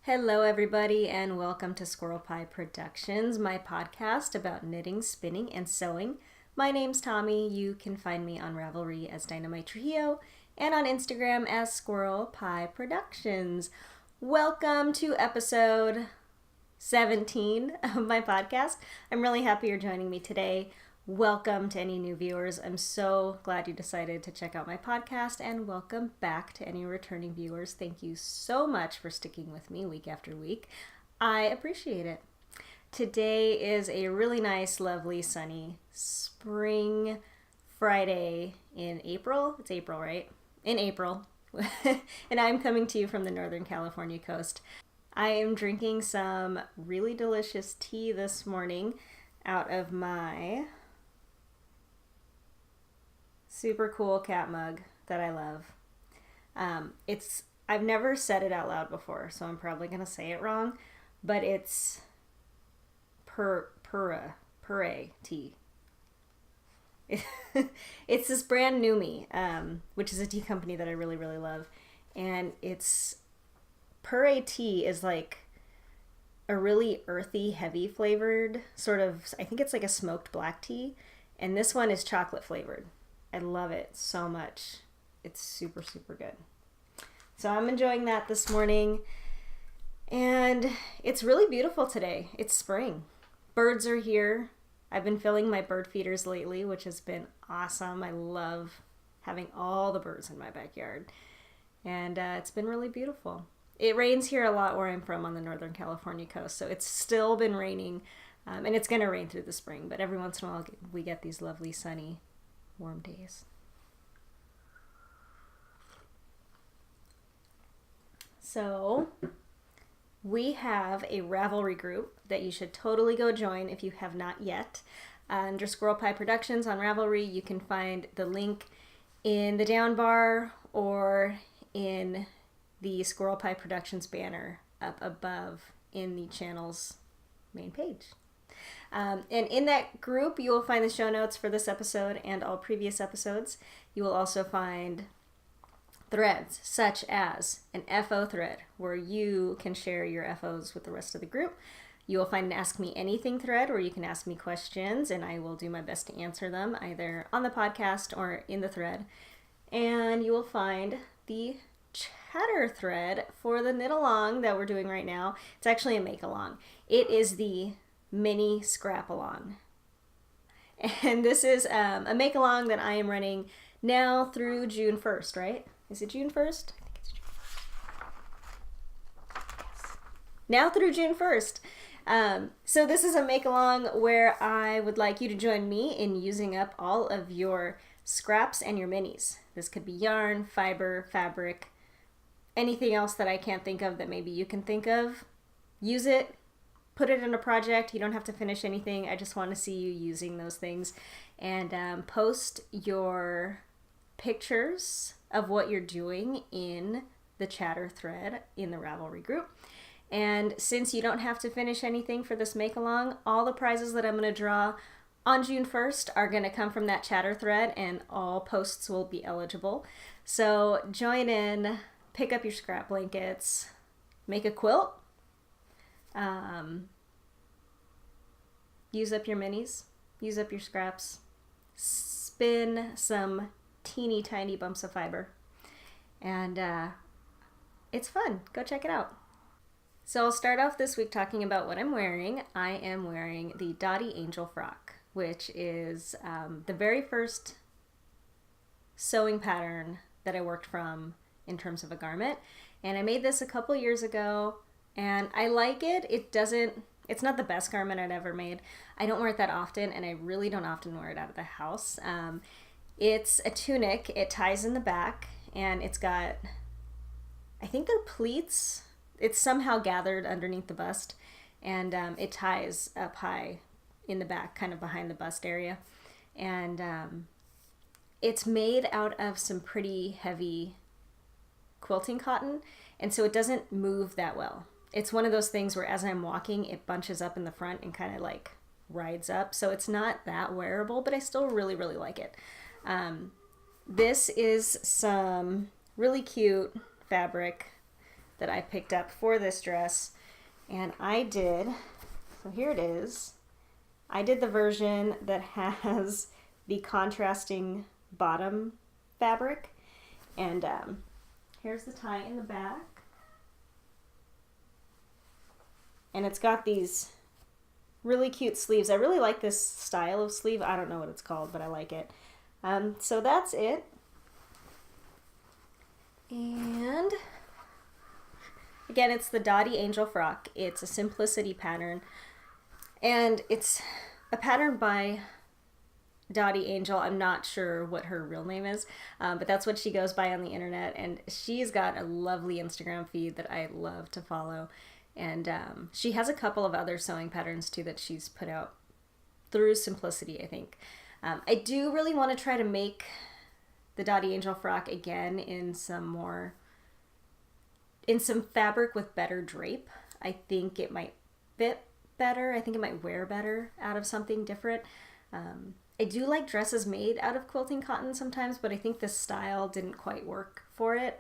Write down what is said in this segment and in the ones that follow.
Hello, everybody, and welcome to Squirrel Pie Productions, my podcast about knitting, spinning, and sewing. My name's Tommi. You can find me on Ravelry as DynamiteTrujillo and on Instagram as Squirrel Pie Productions. Welcome to episode 17 of my podcast. I'm really happy you're joining me today. Welcome to any new viewers. I'm so glad you decided to check out my podcast, and welcome back to any returning viewers. Thank you so much for sticking with me week after week. I appreciate it. Today is a really nice, lovely, sunny spring Friday in April. It's April, right? In April. And I'm coming to you from the Northern California coast. I am drinking some really delicious tea this morning out of my super cool cat mug that I love. I've never said it out loud before, so I'm probably gonna say it wrong, but it's puree tea. It's this brand Tommi, which is a tea company that I really, really love, and it's puree tea is like a really earthy, heavy flavored sort of. I think it's like a smoked black tea, and this one is chocolate flavored. I love it so much. It's super, super good. So I'm enjoying that this morning. And it's really beautiful today. It's spring. Birds are here. I've been filling my bird feeders lately, which has been awesome. I love having all the birds in my backyard. And it's been really beautiful. It rains here a lot where I'm from on the Northern California coast. So it's still been raining. And it's going to rain through the spring. But every once in a while we get these lovely sunny warm days. So we have a Ravelry group that you should totally go join if you have not yet. Under Squirrel Pie Productions on Ravelry, you can find the link in the down bar or in the Squirrel Pie Productions banner up above in the channel's main page. And in that group, you will find the show notes for this episode and all previous episodes. You will also find threads such as an FO thread where you can share your FOs with the rest of the group. You will find an Ask Me Anything thread where you can ask me questions and I will do my best to answer them either on the podcast or in the thread. And you will find the chatter thread for the knit along that we're doing right now. It's actually a make along. It is the mini scrap along, and this is a make along that I am running now through June 1st, right? Is it June 1st? I think it's June 1st. Yes. Now through June 1st. So this is a make along where I would like you to join me in using up all of your scraps and your minis. This could be yarn, fiber, fabric, anything else that I can't think of that maybe you can think of. Use it. Put it in a project. You don't have to finish anything. I just want to see you using those things. And post your pictures of what you're doing in the chatter thread in the Ravelry group. And since you don't have to finish anything for this make-along, all the prizes that I'm going to draw on June 1st are going to come from that chatter thread, and all posts will be eligible. So join in, pick up your scrap blankets, make a quilt. Use up your minis, use up your scraps, spin some teeny tiny bumps of fiber, and it's fun. Go check it out. So I'll start off this week talking about what I'm wearing. I am wearing the Dottie Angel frock, which is the very first sewing pattern that I worked from in terms of a garment, and I made this a couple years ago. And I like it. It's not the best garment I've ever made. I don't wear it that often, and I really don't often wear it out of the house. It's a tunic. It ties in the back, and it's got, I think they're pleats. It's somehow gathered underneath the bust, and it ties up high in the back, kind of behind the bust area. And it's made out of some pretty heavy quilting cotton, and so it doesn't move that well. It's one of those things where as I'm walking, it bunches up in the front and kind of like rides up. So it's not that wearable, but I still really, really like it. This is some really cute fabric that I picked up for this dress. And I did, so here it is. I did the version that has the contrasting bottom fabric. And here's the tie in the back. And it's got these really cute sleeves. I really like this style of sleeve. I don't know what it's called, but I like it. So that's it. And again, it's the Dottie Angel frock. It's a simplicity pattern. And it's a pattern by Dottie Angel. I'm not sure what her real name is, but that's what she goes by on the internet. And she's got a lovely Instagram feed that I love to follow. And she has a couple of other sewing patterns too that she's put out through Simplicity, I think. I do really want to try to make the Dottie Angel frock again in some fabric with better drape. I think it might fit better. I think it might wear better out of something different. I do like dresses made out of quilting cotton sometimes, but I think the style didn't quite work for it.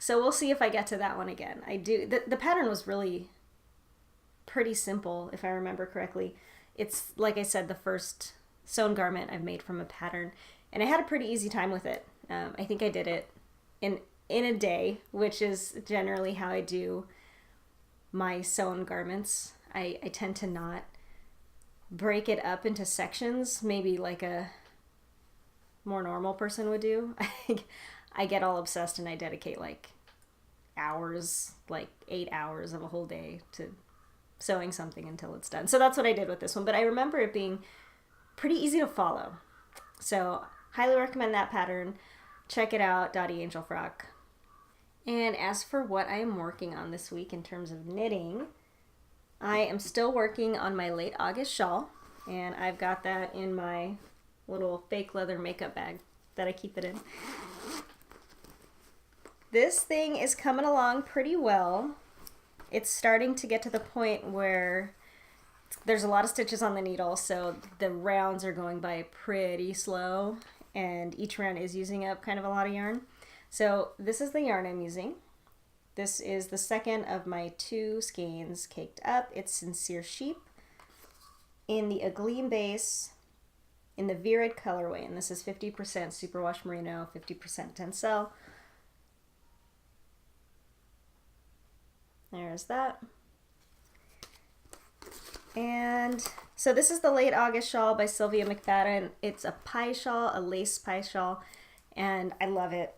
So we'll see if I get to that one again. I do. The pattern was really pretty simple, if I remember correctly. It's, like I said, the first sewn garment I've made from a pattern, and I had a pretty easy time with it. I think I did it in a day, which is generally how I do my sewn garments. I tend to not break it up into sections, maybe like a more normal person would do. I get all obsessed and I dedicate like hours, like 8 hours of a whole day to sewing something until it's done. So that's what I did with this one, but I remember it being pretty easy to follow. So highly recommend that pattern. Check it out, Dottie Angel frock. And as for what I am working on this week in terms of knitting, I am still working on my late August shawl, and I've got that in my little fake leather makeup bag that I keep it in. This thing is coming along pretty well. It's starting to get to the point where there's a lot of stitches on the needle, so the rounds are going by pretty slow, and each round is using up kind of a lot of yarn. So this is the yarn I'm using. This is the second of my 2 skeins caked up. It's Sincere Sheep in the Agleam base in the V-Red colorway, and this is 50% superwash merino, 50% tencel. There's that. And so this is the Late August shawl by Sylvia McFadden. It's a pie shawl, a lace pie shawl, and I love it.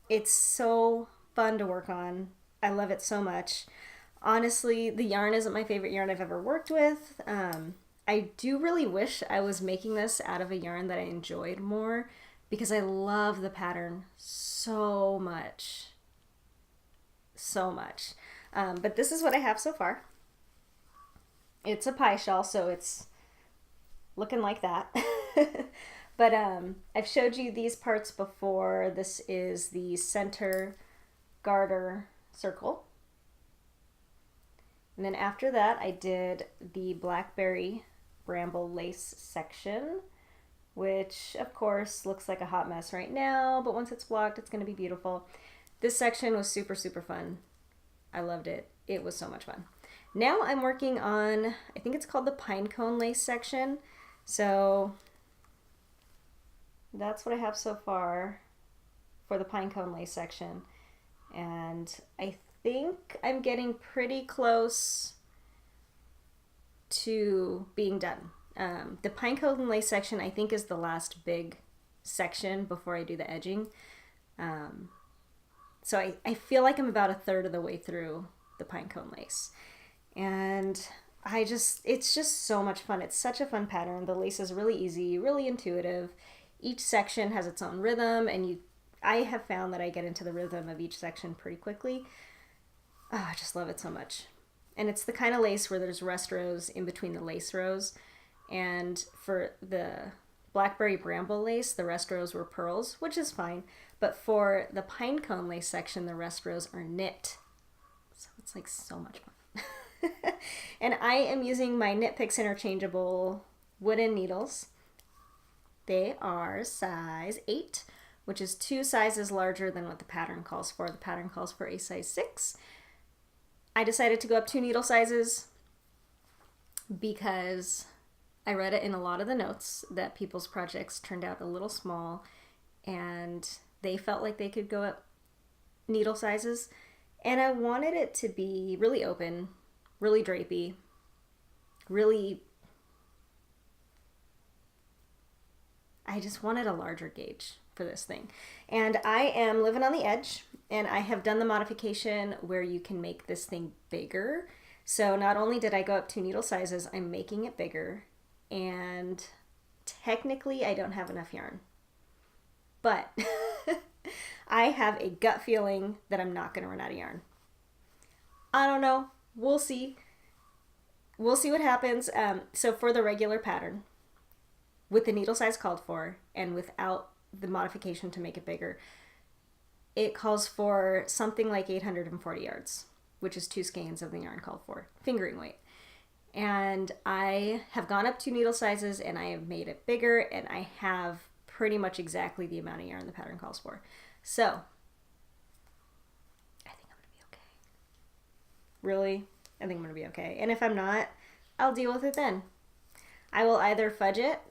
It's so fun to work on. I love it so much. Honestly, the yarn isn't my favorite yarn I've ever worked with. I do really wish I was making this out of a yarn that I enjoyed more, because I love the pattern so much. So much. But this is what I have so far. It's a pie shawl, so it's looking like that. But I've showed you these parts before. This is the center garter circle. And then after that, I did the blackberry bramble lace section, which of course looks like a hot mess right now, but once it's blocked, it's going to be beautiful. This section was super, super fun. I loved it. It was so much fun. Now I'm working on, I think it's called the pine cone lace section. So that's what I have so far for the pine cone lace section. And I think I'm getting pretty close to being done. The pine cone lace section I think is the last big section before I do the edging. So I feel like I'm about a third of the way through the pine cone lace. And it's just so much fun. It's such a fun pattern. The lace is really easy, really intuitive. Each section has its own rhythm, and I have found that I get into the rhythm of each section pretty quickly. Oh, I just love it so much. And it's the kind of lace where there's rest rows in between the lace rows. And for the blackberry bramble lace, the rest rows were pearls, which is fine. But for the pine cone lace section, the rest rows are knit. So it's like so much fun. And I am using my Knit Picks interchangeable wooden needles. They are size 8 which is 2 sizes larger than what the pattern calls for. The pattern calls for a size 6. I decided to go up 2 needle sizes because I read it in a lot of the notes that people's projects turned out a little small and they felt like they could go up needle sizes. And I wanted it to be really open, really drapey, I just wanted a larger gauge for this thing. And I am living on the edge, and I have done the modification where you can make this thing bigger. So not only did I go up 2 needle sizes, I'm making it bigger, and technically I don't have enough yarn. But I have a gut feeling that I'm not going to run out of yarn. I don't know. We'll see. We'll see what happens. So for the regular pattern, with the needle size called for and without the modification to make it bigger, it calls for something like 840 yards, which is 2 skeins of the yarn called for, fingering weight. And I have gone up 2 needle sizes and I have made it bigger, and I have pretty much exactly the amount of yarn the pattern calls for. So I think I'm gonna be okay. Really? I think I'm gonna be okay. And if I'm not, I'll deal with it then. I will either fudge it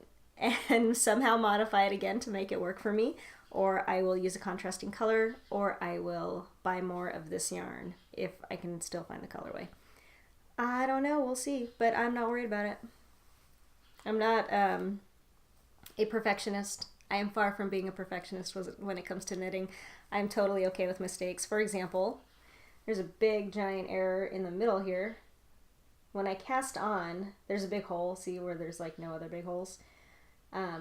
and somehow modify it again to make it work for me, or I will use a contrasting color, or I will buy more of this yarn if I can still find the colorway. I don't know, we'll see, but I'm not worried about it. I'm not a perfectionist. I am far from being a perfectionist when it comes to knitting. I'm totally okay with mistakes. For example, there's a big giant error in the middle here. When I cast on, there's a big hole, see where there's like no other big holes?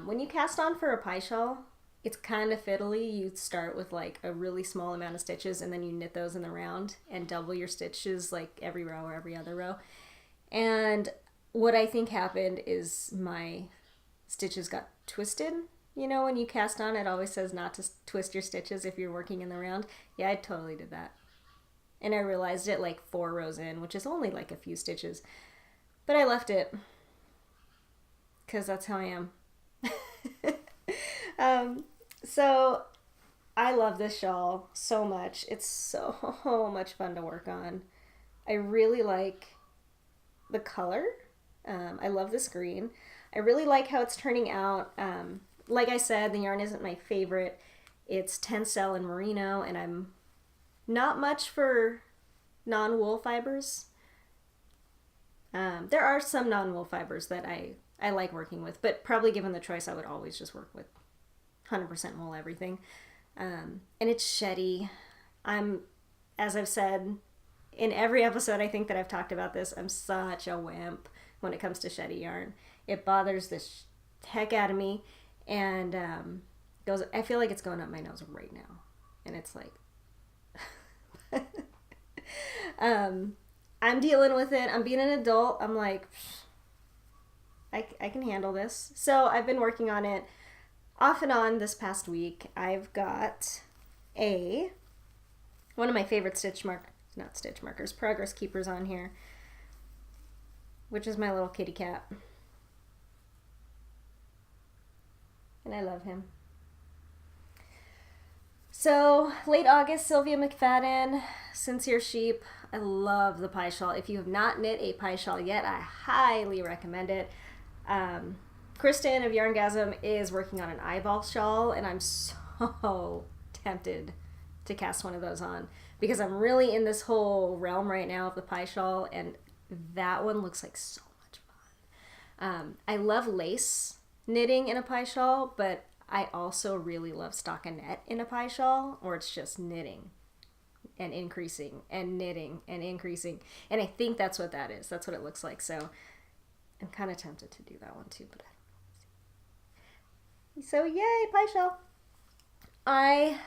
When you cast on for a pie shawl, it's kind of fiddly. You start with like a really small amount of stitches and then you knit those in the round and double your stitches like every row or every other row. And what I think happened is my stitches got twisted. You know, when you cast on, it always says not to twist your stitches if you're working in the round. Yeah, I totally did that. And I realized it like 4 rows in, which is only like a few stitches. But I left it because that's how I am. So I love this shawl so much. It's so much fun to work on. I really like the color. I love this green. I really like how it's turning out. Like I said, the yarn isn't my favorite. It's Tencel and Merino, and I'm not much for non-wool fibers. There are some non-wool fibers that I like working with, but probably given the choice, I would always just work with 100% wool everything. And it's sheddy. As I've said in every episode, I think that I've talked about this, I'm such a wimp when it comes to sheddy yarn. It bothers the heck out of me, and I feel like it's going up my nose right now, and it's like I'm dealing with it. I'm being an adult. I'm like, I can handle this. So I've been working on it off and on this past week. I've got one of my favorite progress keepers on here, which is my little kitty cat. And I love him. So, late August, Sylvia McFadden, Sincere Sheep. I love the pie shawl. If you have not knit a pie shawl yet, I highly recommend it. Kristen of Yarngasm is working on an eyeball shawl, and I'm so tempted to cast one of those on because I'm really in this whole realm right now of the pie shawl, and that one looks like so much fun. I love lace knitting in a pie shawl, but I also really love stockinette in a pie shawl, or it's just knitting and increasing and knitting and increasing. And I think that's what that is. That's what it looks like. So I'm kind of tempted to do that one too, but I don't know. So yay, pie shawl. I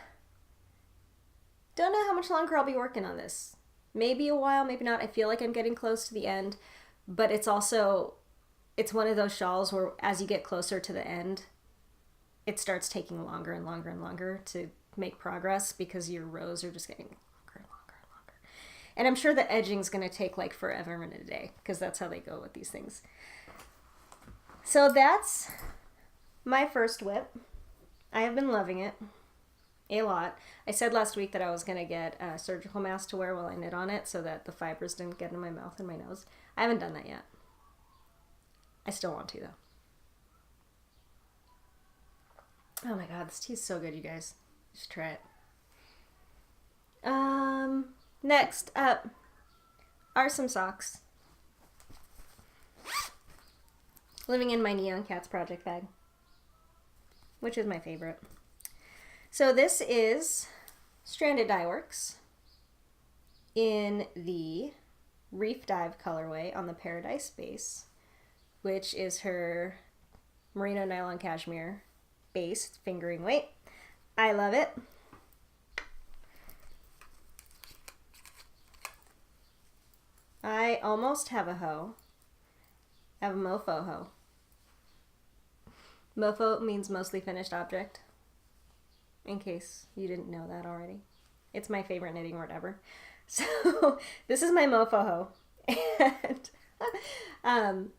don't know how much longer I'll be working on this. Maybe a while, maybe not. I feel like I'm getting close to the end, but it's one of those shawls where as you get closer to the end, it starts taking longer and longer and longer to make progress because your rows are just getting longer and longer and longer. And I'm sure the edging's going to take like forever and a day because that's how they go with these things. So that's my first whip. I have been loving it. a lot. I said last week that I was going to get a surgical mask to wear while I knit on it so that the fibers didn't get in my mouth and my nose. I haven't done that yet. I still want to, though. Oh my god, this tea is so good, you guys. Just try it. Next up are some socks. Living in my Neon Cats project bag, which is my favorite. So this is Stranded Dye Works in the Reef Dive colorway on the Paradise base, which is her merino nylon cashmere base fingering weight. I love it. I almost have a hoe. I have a mofo hoe. Mofo means mostly finished object, in case you didn't know that already. It's my favorite knitting word ever. So this is my mofo hoe. And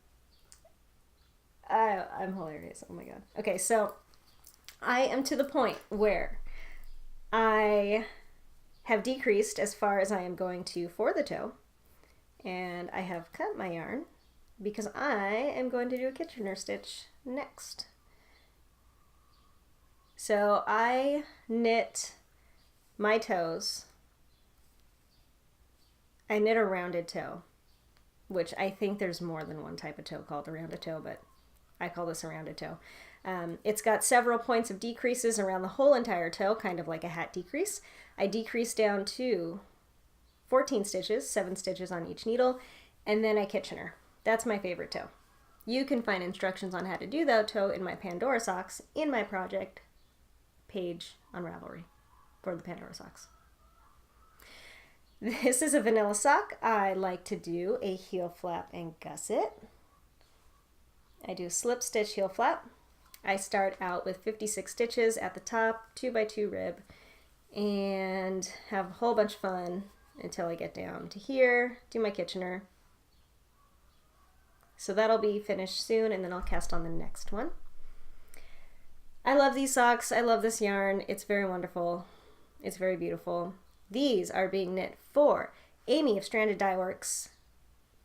I'm hilarious. Oh my god. Okay, so I am to the point where I have decreased as far as I am going to for the toe, and I have cut my yarn because I am going to do a Kitchener stitch next. So I knit my toes. I knit a rounded toe, which I think there's more than one type of toe called a rounded toe, but I call this a rounded toe. It's got several points of decreases around the whole entire toe, kind of like a hat decrease. I decrease down to 14 stitches, 7 stitches on each needle, and then I Kitchener. That's my favorite toe. You can find instructions on how to do that toe in my Pandora socks in my project page on Ravelry for the Pandora socks. This is a vanilla sock. I like to do a heel flap and gusset. I do slip stitch heel flap. I start out with 56 stitches at the top, 2x2 rib, and have a whole bunch of fun until I get down to here, do my Kitchener. So that'll be finished soon, and then I'll cast on the next one. I love these socks. I love this yarn. It's very wonderful. It's very beautiful. These are being knit for Amy of Stranded Dye Works,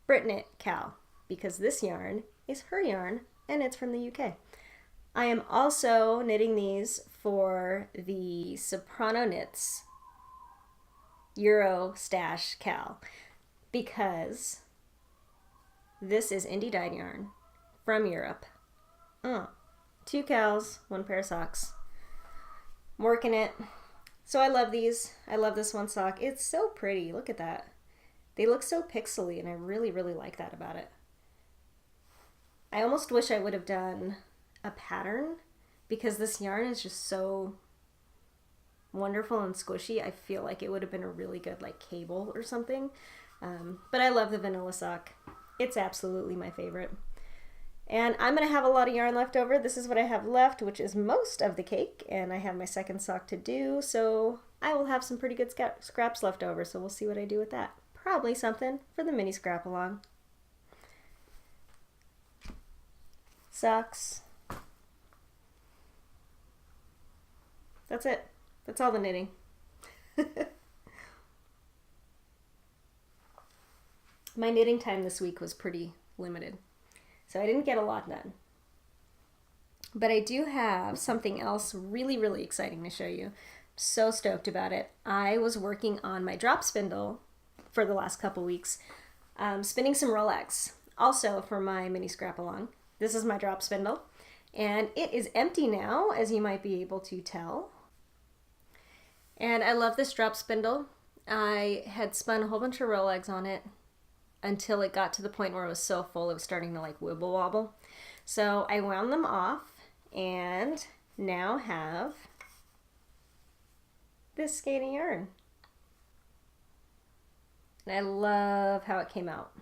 Britknit Cal, because this yarn is her yarn, and it's from the UK. I am also knitting these for the Soprano Knits Euro Stash Cal, because this is indie dyed yarn from Europe. 2 cals, 1 pair of socks. I'm working it. So I love these. I love this one sock. It's so pretty. Look at that. They look so pixely, and I really, really like that about it. I almost wish I would have done a pattern, because this yarn is just so wonderful and squishy. I feel like it would have been a really good like cable or something. But I love the vanilla sock. It's absolutely my favorite. And I'm going to have a lot of yarn left over. This is what I have left, which is most of the cake, and I have my second sock to do, so I will have some pretty good scraps left over, so we'll see what I do with that. Probably something for the mini scrap along. Socks. That's it. That's all the knitting. My knitting time this week was pretty limited, so I didn't get a lot done. But I do have something else really, really exciting to show you. So stoked about it. I was working on my drop spindle for the last couple weeks, spinning some Rolex, also for my mini scrap along. This is my drop spindle, and it is empty now, as you might be able to tell. And I love this drop spindle. I had spun a whole bunch of Rolex on it until it got to the point where it was so full it was starting to like wibble wobble. So I wound them off and now have this skein yarn. And I love how it came out.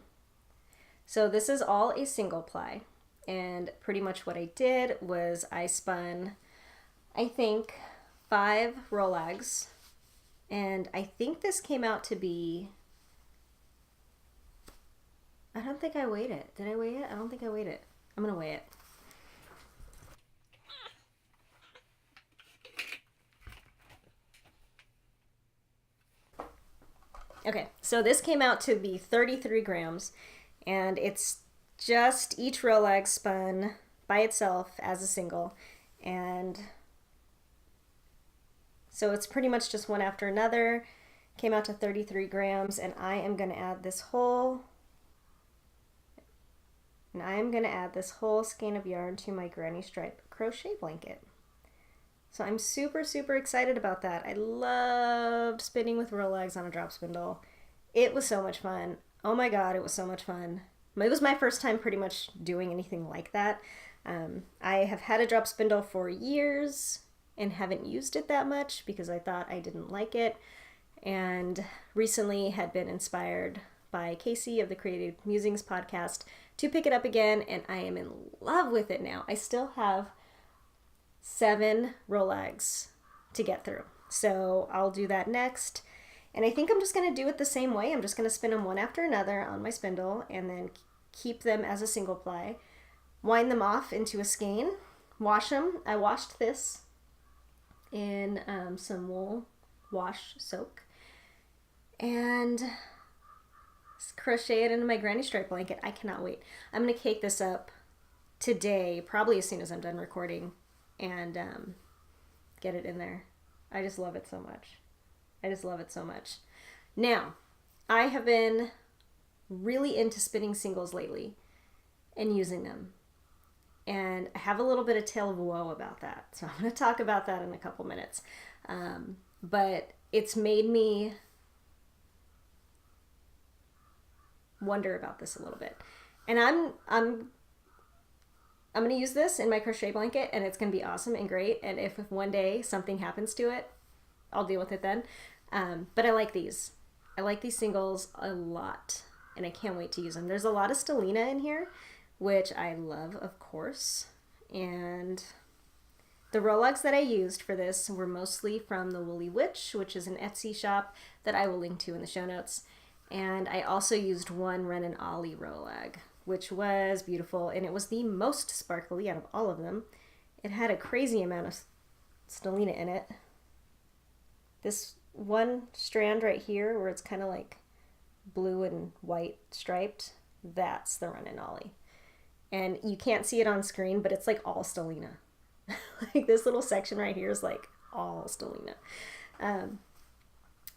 So this is all a single ply, and pretty much what I did was I spun, I think, 5 Rolex, and I think this came out to be, I don't think I weighed it. Did I weigh it? I don't think I weighed it. I'm gonna weigh it. Okay, so this came out to be 33 grams, and it's just each row leg spun by itself as a single, and so it's pretty much just one after another. Came out to 33 grams, and I am going to add this whole skein of yarn to my granny stripe crochet blanket. So I'm super, super excited about that. I loved spinning with row legs on a drop spindle. It was so much fun. Oh my God, it was so much fun. It was my first time pretty much doing anything like that. I have had a drop spindle for years and haven't used it that much because I thought I didn't like it. And recently had been inspired by Casey of the Creative Musings podcast to pick it up again, and I am in love with it now. I still have 7 row legs to get through, so I'll do that next. And I think I'm just going to do it the same way. I'm just going to spin them one after another on my spindle and then keep them as a single ply, wind them off into a skein, wash them. I washed this in some wool wash soak and crochet it into my granny stripe blanket. I cannot wait. I'm going to cake this up today, probably as soon as I'm done recording, and get it in there. I just love it so much. I just love it so much. Now, I have been really into spinning singles lately and using them. And I have a little bit of tale of woe about that. So I'm going to talk about that in a couple minutes. But it's made me wonder about this a little bit. And I'm going to use this in my crochet blanket, and it's going to be awesome and great. And if one day something happens to it, I'll deal with it then. But I like these. I like these singles a lot, and I can't wait to use them. There's a lot of stellina in here, which I love, of course. And the row legs that I used for this were mostly from the Woolly Witch, which is an Etsy shop that I will link to in the show notes. And I also used one Ren and Ollie row leg, which was beautiful, and it was the most sparkly out of all of them. It had a crazy amount of stellina in it. This one strand right here, where it's kind of like blue and white striped, that's the Ren and Ollie. And you can't see it on screen, but it's like all stellina. Like this little section right here is like all stellina.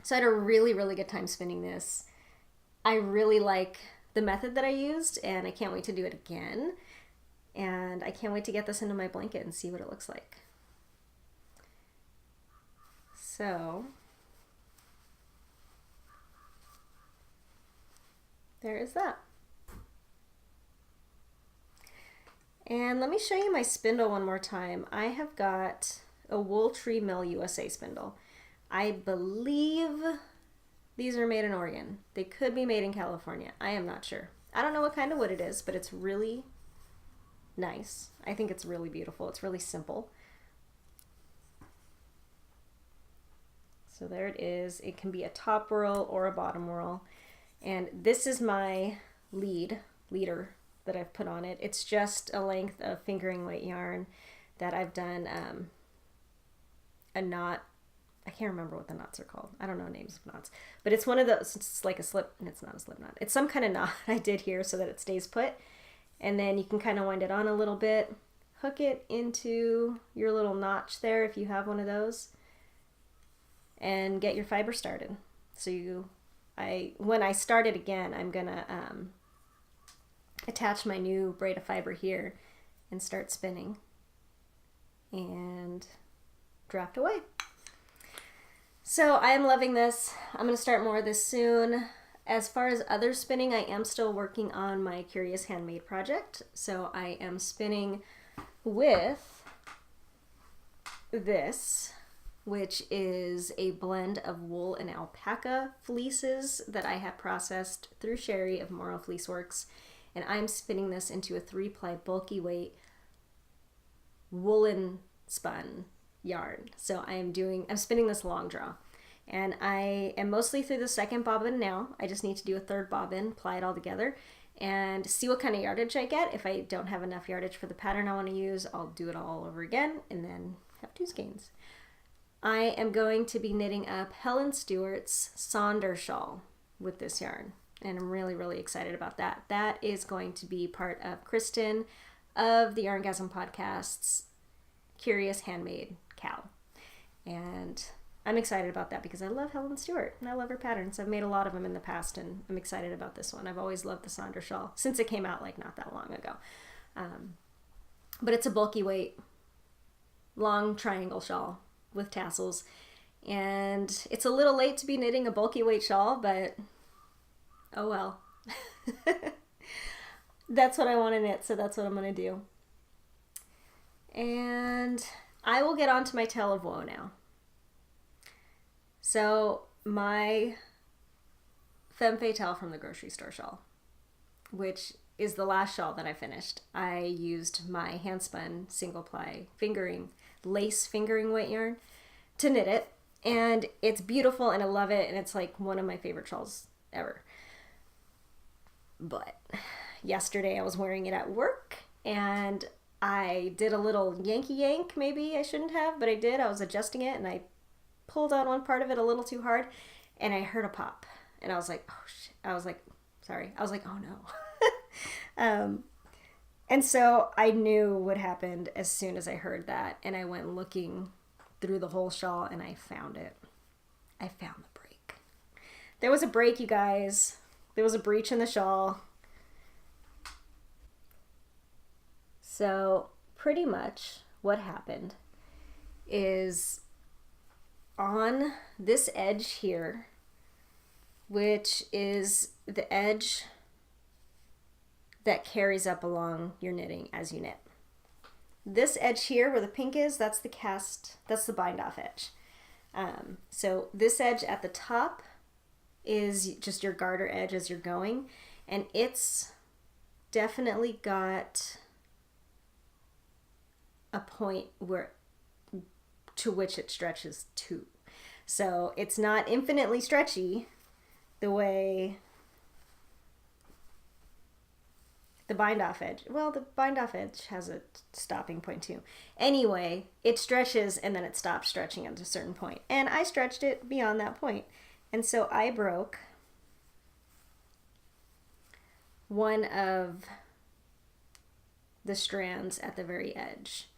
So I had a really, really good time spinning this. I really like the method that I used, and I can't wait to do it again. And I can't wait to get this into my blanket and see what it looks like. So there is that. And let me show you my spindle one more time. I have got a Wool Tree Mill USA spindle. I believe these are made in Oregon. They could be made in California. I am not sure. I don't know what kind of wood it is, but it's really nice. I think it's really beautiful. It's really simple. So there it is. It can be a top whirl or a bottom whirl. And this is my leader that I've put on it. It's just a length of fingering weight yarn that I've done a knot. I can't remember what the knots are called. I don't know names of knots. But it's one of those, it's like a slip, and it's not a slip knot. It's some kind of knot I did here so that it stays put. And then you can kind of wind it on a little bit, hook it into your little notch there if you have one of those, and get your fiber started. So when I start it again, I'm gonna attach my new braid of fiber here and start spinning and draft away. So I am loving this. I'm going to start more of this soon. As far as other spinning, I am still working on my Curious Handmade project. So I am spinning with this, which is a blend of wool and alpaca fleeces that I have processed through Sherry of Morrow Fleece Works. And I'm spinning this into a 3-ply bulky weight woolen spun yarn. So I'm spinning this long draw, and I am mostly through the second bobbin now. I just need to do a third bobbin, ply it all together, and see what kind of yardage I get. If I don't have enough yardage for the pattern I want to use, I'll do it all over again and then have 2 skeins. I am going to be knitting up Helen Stewart's Sonder shawl. with this yarn. And I'm really, really excited about that. That is going to be part of Kristen of the Yarngasm Podcast's Curious Handmade Cow. And I'm excited about that because I love Helen Stewart and I love her patterns. I've made a lot of them in the past and I'm excited about this one. I've always loved the Sandra shawl since it came out like not that long ago. But it's a bulky weight, long triangle shawl with tassels. And it's a little late to be knitting a bulky weight shawl, but oh well. That's what I want to knit, so that's what I'm going to do. And I will get on to my tale of woe now. So my femme fatale from the grocery store shawl, which is the last shawl that I finished. I used my hand spun single ply lace fingering weight yarn to knit it. And it's beautiful and I love it. And it's like one of my favorite shawls ever. But yesterday I was wearing it at work and I did a little Yankee yank. Maybe I shouldn't have, but I did. I was adjusting it and I pulled out one part of it a little too hard and I heard a pop and I was like, oh shit. I was like, oh no. And so I knew what happened as soon as I heard that and I went looking through the whole shawl and I found it. I found the break. There was a break, you guys. There was a breach in the shawl. So pretty much what happened is on this edge here, which is the edge that carries up along your knitting as you knit. This edge here where the pink is, that's the bind off edge. So this edge at the top is just your garter edge as you're going, and it's definitely got a point to which it stretches to. So it's not infinitely stretchy the way the bind off edge. Well, the bind off edge has a stopping point too. Anyway, it stretches and then it stops stretching at a certain point. And I stretched it beyond that point. And so I broke one of the strands at the very edge.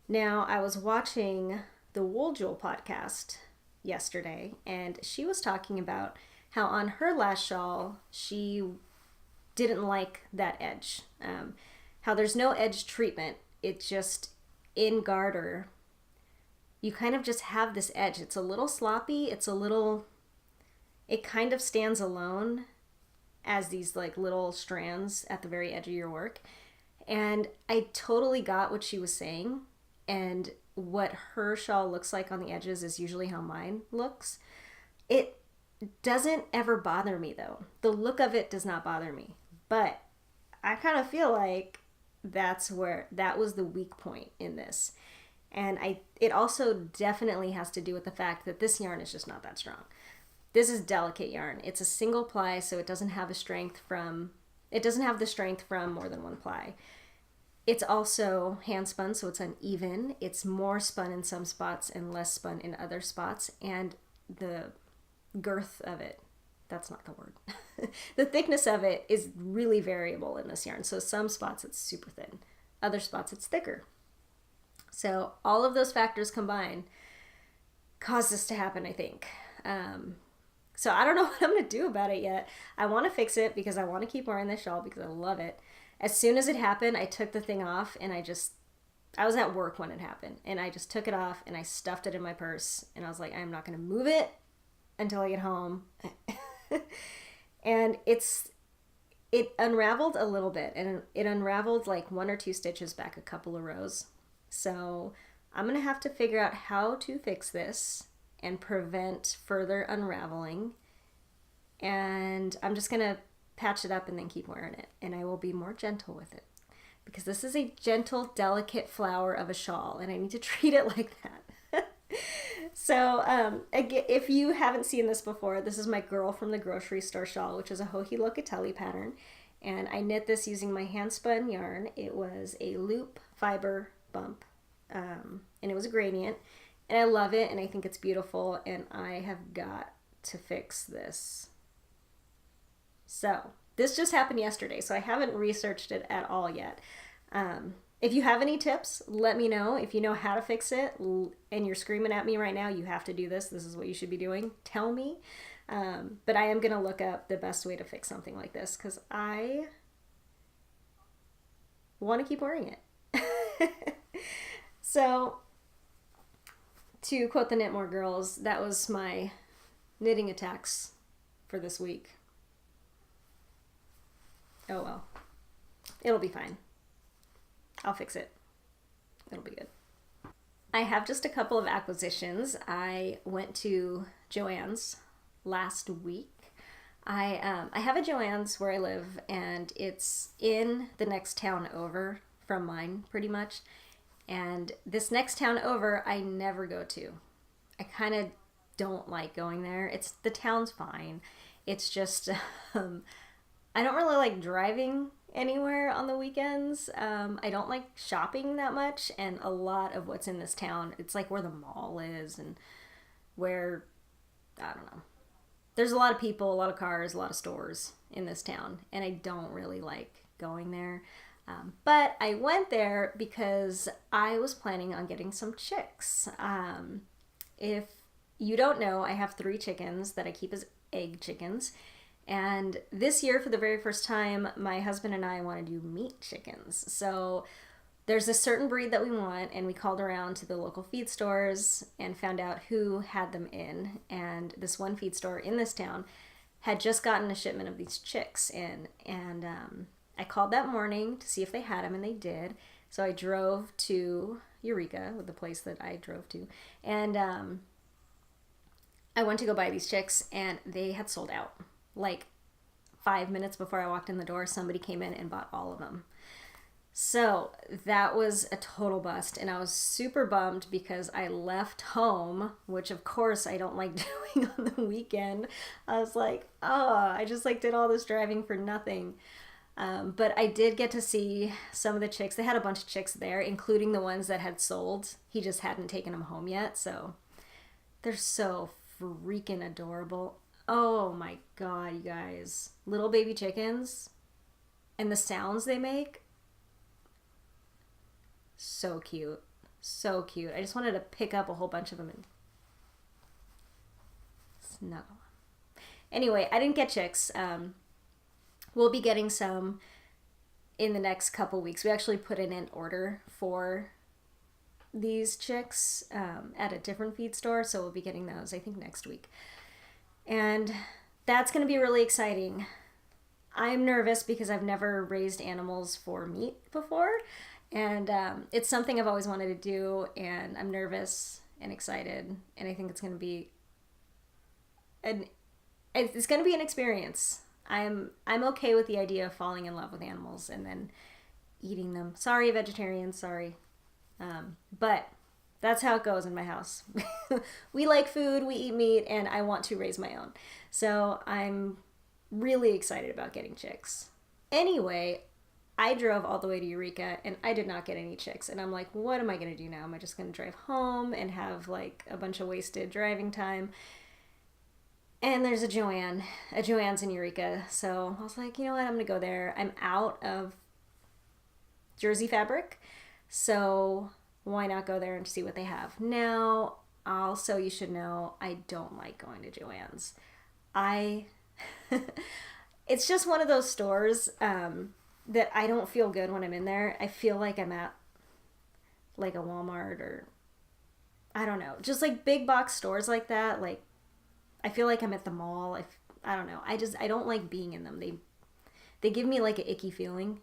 Now, I was watching the Wool Jewel podcast yesterday, and she was talking about how on her last shawl, she didn't like that edge. How there's no edge treatment. It just, in garter, you kind of just have this edge. It's a little sloppy. It kind of stands alone as these like little strands at the very edge of your work. And I totally got what she was saying. And what her shawl looks like on the edges is usually how mine looks. It doesn't ever bother me though. The look of it does not bother me. But I kind of feel like that was the weak point in this. And it also definitely has to do with the fact that this yarn is just not that strong. This is delicate yarn. It's a single ply, so it doesn't have the strength from more than one ply. It's also hand spun, so it's uneven. It's more spun in some spots and less spun in other spots. And the girth of it, that's not the word. The thickness of it is really variable in this yarn. So some spots it's super thin. Other spots it's thicker. So all of those factors combined caused this to happen, I think. So I don't know what I'm going to do about it yet. I want to fix it because I want to keep wearing this shawl because I love it. As soon as it happened, I took the thing off and I was at work when it happened and I just took it off and I stuffed it in my purse and I was like, I'm not going to move it until I get home. And it unraveled a little bit and it unraveled like 1 or 2 stitches back a couple of rows. So I'm going to have to figure out how to fix this and prevent further unraveling. And I'm just going to patch it up and then keep wearing it. And I will be more gentle with it because this is a gentle, delicate flower of a shawl and I need to treat it like that. So again, if you haven't seen this before, this is my Girl from the Grocery Store shawl, which is a Joji Locatelli pattern. And I knit this using my hand spun yarn. It was a loop fiber bump and it was a gradient. And I love it and I think it's beautiful and I have got to fix this So this just happened yesterday, so I haven't researched it at all yet. If you have any tips, let me know. If you know how to fix it and you're screaming at me right now, you have to do this. This is what you should be doing. Tell me. But I am going to look up the best way to fix something like this because I want to keep wearing it. So, to quote the Knitmore girls, that was my knitting attacks for this week. Oh well. It'll be fine. I'll fix it. It'll be good. I have just a couple of acquisitions. I went to Joann's last week. I have a Joann's where I live, and it's in the next town over from mine, pretty much. And this next town over, I never go to. I kind of don't like going there. The town's fine. It's just I don't really like driving anywhere on the weekends. I don't like shopping that much, and a lot of what's in this town, it's like where the mall is and where, I don't know. There's a lot of people, a lot of cars, a lot of stores in this town, and I don't really like going there. But I went there because I was planning on getting some chicks. If you don't know, I have 3 chickens that I keep as egg chickens. And this year, for the very first time, my husband and I want to do meat chickens. So there's a certain breed that we want, and we called around to the local feed stores and found out who had them in. And this one feed store in this town had just gotten a shipment of these chicks in. And I called that morning to see if they had them, and they did. So I drove to Eureka, the place that I drove to, and I went to go buy these chicks, and they had sold out. Like 5 minutes before I walked in the door, somebody came in and bought all of them. So that was a total bust, and I was super bummed because I left home, which of course I don't like doing on the weekend. I was like, oh, I just like did all this driving for nothing. But I did get to see some of the chicks. They had a bunch of chicks there, including the ones that had sold. He just hadn't taken them home yet, so they're so freaking adorable. Oh my god, you guys. Little baby chickens and the sounds they make. So cute. So cute. I just wanted to pick up a whole bunch of them and snuggle them. Anyway, I didn't get chicks. We'll be getting some in the next couple weeks. We actually put in an order for these chicks at a different feed store, so we'll be getting those, I think, next week. And that's going to be really exciting. I'm nervous because I've never raised animals for meat before, and it's something I've always wanted to do, and I'm nervous and excited, and I think it's going to be an experience. I'm okay with the idea of falling in love with animals and then eating them. Sorry, vegetarians, sorry. But that's how it goes in my house. We like food, we eat meat, and I want to raise my own. So I'm really excited about getting chicks. Anyway, I drove all the way to Eureka, and I did not get any chicks. And I'm like, what am I going to do now? Am I just going to drive home and have like a bunch of wasted driving time? And there's a Joann's in Eureka. So I was like, you know what, I'm going to go there. I'm out of jersey fabric, so why not go there and see what they have? Now, also, you should know, I don't like going to Joann's. It's just one of those stores that I don't feel good when I'm in there. I feel like I'm at like a Walmart or, I don't know, just like big box stores like that. Like, I feel like I'm at the mall. I don't know. I don't like being in them. They give me like an icky feeling.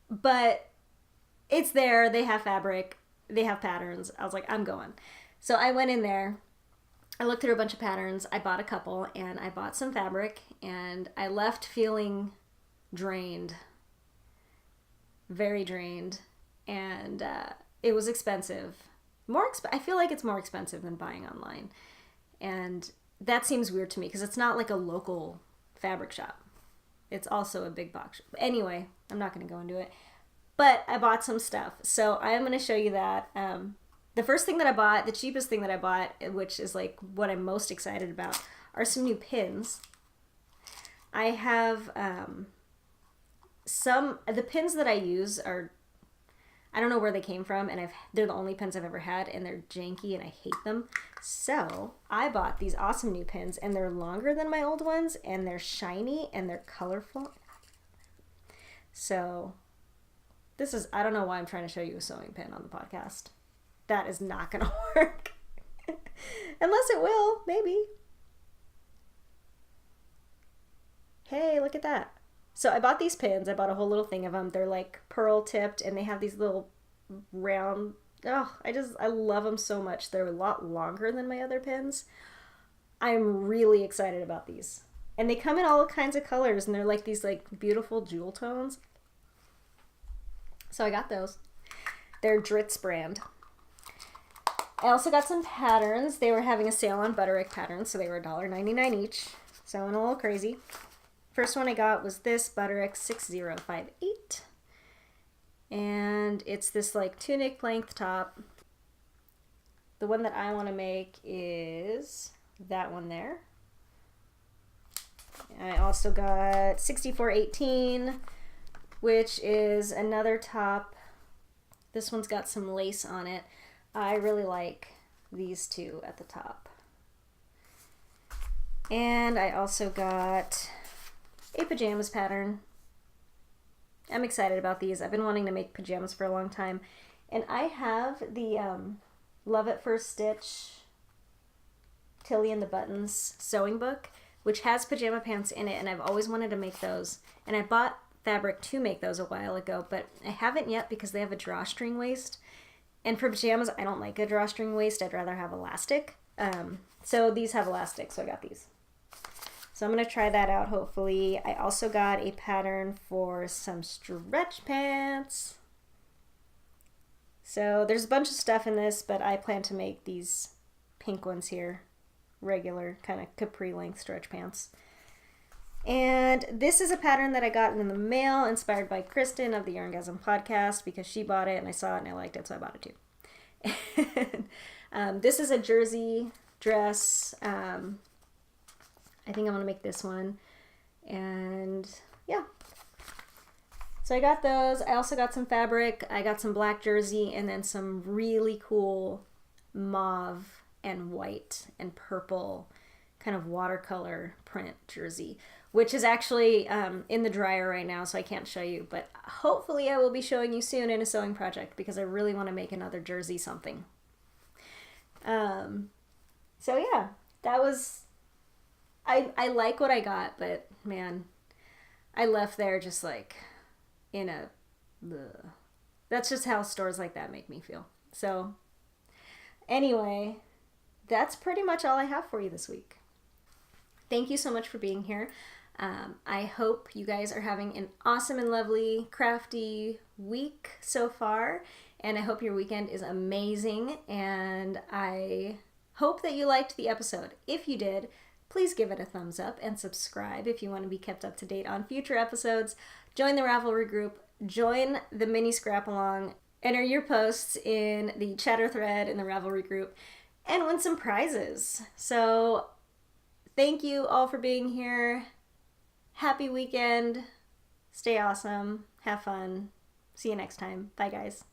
But it's there. They have fabric. They have patterns. I was like, I'm going. So I went in there. I looked through a bunch of patterns. I bought a couple, and I bought some fabric, and I left feeling drained. Very drained. And it was expensive. I feel like it's more expensive than buying online. And that seems weird to me because it's not like a local fabric shop. It's also a big box. Anyway, I'm not going to go into it. But I bought some stuff. So I'm going to show you that. The first thing that I bought, the cheapest thing that I bought, which is like what I'm most excited about, are some new pins. I have the pins that I use are, I don't know where they came from, and they're the only pins I've ever had, and they're janky and I hate them. So I bought these awesome new pins, and they're longer than my old ones, and they're shiny and they're colorful. So this is, I don't know why I'm trying to show you a sewing pin on the podcast. That is not going to work. Unless it will, maybe. Hey, look at that. So I bought these pins. I bought a whole little thing of them. They're like pearl tipped, and they have these little round, oh, I love them so much. They're a lot longer than my other pins. I'm really excited about these. And they come in all kinds of colors, and they're like these like beautiful jewel tones. So I got those. They're Dritz brand. I also got some patterns. They were having a sale on Butterick patterns, so they were $1.99 each. So I went a little crazy. First one I got was this Butterick 6058. And it's this like tunic length top. The one that I want to make is that one there. I also got 6418, which is another top. This one's got some lace on it. I really like these two at the top. And I also got a pajamas pattern. I'm excited about these. I've been wanting to make pajamas for a long time. And I have the Love at First Stitch Tilly and the Buttons sewing book, which has pajama pants in it, and I've always wanted to make those. And I bought fabric to make those a while ago, but I haven't yet because they have a drawstring waist. And for pajamas, I don't like a drawstring waist. I'd rather have elastic. So these have elastic, so I got these. So I'm going to try that out, hopefully. I also got a pattern for some stretch pants. So there's a bunch of stuff in this, but I plan to make these pink ones here. Regular, kind of capri length stretch pants. And this is a pattern that I got in the mail, inspired by Kristen of the Yarngasm podcast, because she bought it and I saw it and I liked it, so I bought it too. And, this is a jersey dress. I think I'm going to make this one. And yeah. So I got those. I also got some fabric. I got some black jersey and then some really cool mauve and white and purple kind of watercolor print jersey, which is actually in the dryer right now, so I can't show you. But hopefully I will be showing you soon in a sewing project because I really want to make another jersey something. So yeah, that was... I like what I got, but man, I left there just like in a... Ugh. That's just how stores like that make me feel. So anyway, that's pretty much all I have for you this week. Thank you so much for being here. I hope you guys are having an awesome and lovely crafty week so far, and I hope your weekend is amazing, and I hope that you liked the episode. If you did, please give it a thumbs up and subscribe if you want to be kept up to date on future episodes. Join the Ravelry group, join the mini scrap along, enter your posts in the chatter thread in the Ravelry group, and win some prizes. So thank you all for being here. Happy weekend. Stay awesome. Have fun. See you next time. Bye, guys.